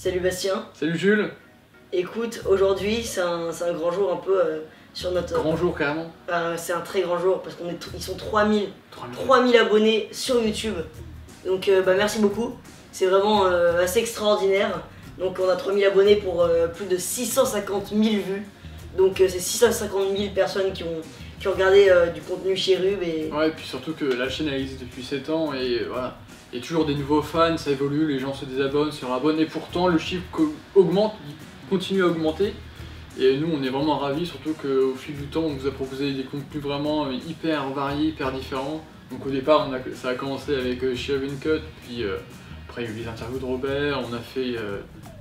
Salut Bastien. Salut Jules. Écoute, aujourd'hui c'est un grand jour un peu sur notre... Grand jour carrément. C'est un très grand jour parce qu'ils sont 3000 abonnés sur YouTube. Donc merci beaucoup. C'est vraiment assez extraordinaire. Donc on a 3000 abonnés pour plus de 650 000 vues. Donc c'est 650 000 personnes qui ont regardé du contenu chez Rub et... Ouais, et puis surtout que la chaîne elle existe depuis 7 ans et voilà. Il y a toujours des nouveaux fans, ça évolue, les gens se désabonnent, se rabonnent et pourtant le chiffre augmente, il continue à augmenter. Et nous on est vraiment ravis, surtout qu'au fil du temps on nous a proposé des contenus vraiment hyper variés, hyper différents. Donc au départ ça a commencé avec Shave and Cut, puis après il y a eu les interviews de Robert, on a fait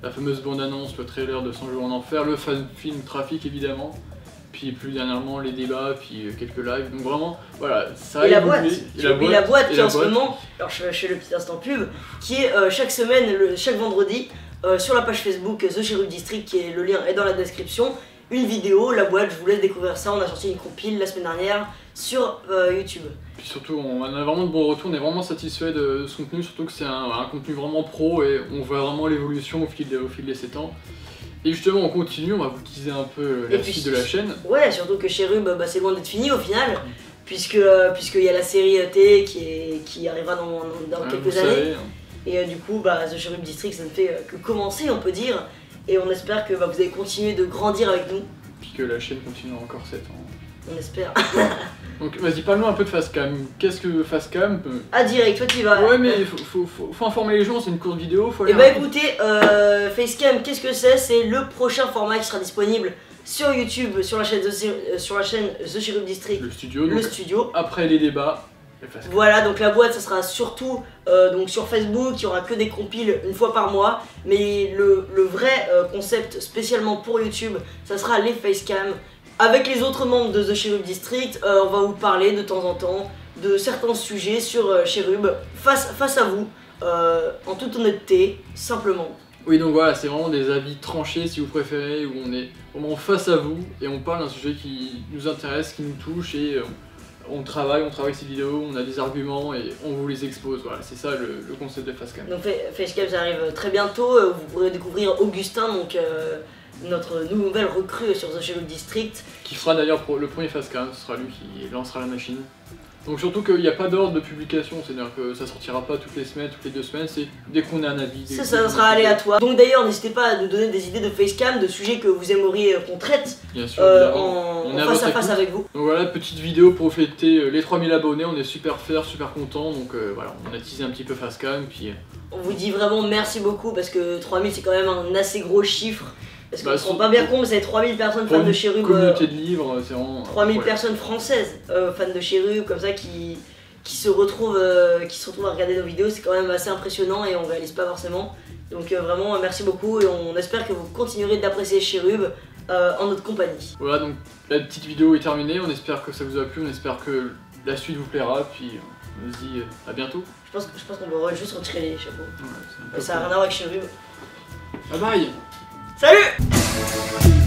la fameuse bande-annonce, le trailer de 100 jours en enfer, le fan film Trafic évidemment. Puis plus dernièrement les débats, puis quelques lives, donc vraiment voilà, ça a évolué. La boîte qui en ce moment, alors je fais le petit instant pub, qui est chaque semaine, chaque vendredi, sur la page Facebook The Cherub District, qui est, le lien est dans la description, une vidéo, la boîte, je vous laisse découvrir ça, on a sorti une compile la semaine dernière sur YouTube. Puis surtout on a vraiment de bons retours, on est vraiment satisfait de ce contenu, surtout que c'est un contenu vraiment pro et on voit vraiment l'évolution au fil des 7 ans. Et justement on continue, on va vous teaser un peu la suite de la chaîne. Ouais, surtout que chez Rub c'est loin d'être fini au final, puisqu'il y a la série T qui arrivera dans quelques années. Et du coup The Cherub District ça ne fait que commencer on peut dire, et on espère que vous allez continuer de grandir avec nous. Puis que la chaîne continuera encore 7 ans. On espère. Donc vas-y, parle-nous un peu de Facecam. Qu'est-ce que Facecam? Ah direct, toi tu vas. Ouais mais faut informer les gens, c'est une courte vidéo, faut aller. Et bah écoutez, Facecam, qu'est-ce que c'est? C'est le prochain format qui sera disponible sur YouTube, sur la chaîne The Cherub District. Le studio. Après les débats. Voilà, donc la boîte ça sera surtout donc sur Facebook, il y aura que des compiles une fois par mois, mais le vrai concept spécialement pour YouTube, ça sera les Facecam. Avec les autres membres de The Cherub District, on va vous parler de temps en temps de certains sujets sur Cherub, face à vous, en toute honnêteté, simplement. Oui, donc voilà, c'est vraiment des avis tranchés si vous préférez, où on est vraiment face à vous et on parle d'un sujet qui nous intéresse, qui nous touche et on travaille ces vidéos, on a des arguments et on vous les expose. Voilà, c'est ça le concept de Facecam. Donc Facecam ça arrive très bientôt, vous pourrez découvrir Augustin, donc notre nouvelle recrue sur The Cherub District. Qui fera d'ailleurs le premier Facecam, ce sera lui qui lancera la machine. Donc surtout qu'il n'y a pas d'ordre de publication, c'est-à-dire que ça sortira pas toutes les semaine, toutes les 2 semaines, c'est dès qu'on a un avis. Ça sera aléatoire. Donc d'ailleurs n'hésitez pas à nous donner des idées de Facecam, de sujets que vous aimeriez qu'on traite. Bien sûr, en face à face avec vous. Donc voilà, petite vidéo pour fêter les 3000 abonnés, on est super fiers, super contents, donc voilà, on a teasé un petit peu Facecam, puis... On vous dit vraiment merci beaucoup parce que 3000 c'est quand même un assez gros chiffre. Parce qu'on se rend pas bien compte, c'est 3000 personnes fans de Cherub. Communauté de livres, c'est vraiment... 3000 personnes françaises fans de Cherub, comme ça, qui se retrouvent à regarder nos vidéos, c'est quand même assez impressionnant et on réalise pas forcément. Donc vraiment, merci beaucoup et on espère que vous continuerez d'apprécier Cherub en notre compagnie. Voilà, donc la petite vidéo est terminée, on espère que ça vous a plu, on espère que la suite vous plaira, puis on se dit à bientôt. Je pense qu'on va juste retirer les chapeaux. Ouais, ça n'a rien à voir avec Cherub. Bye bye. Salut!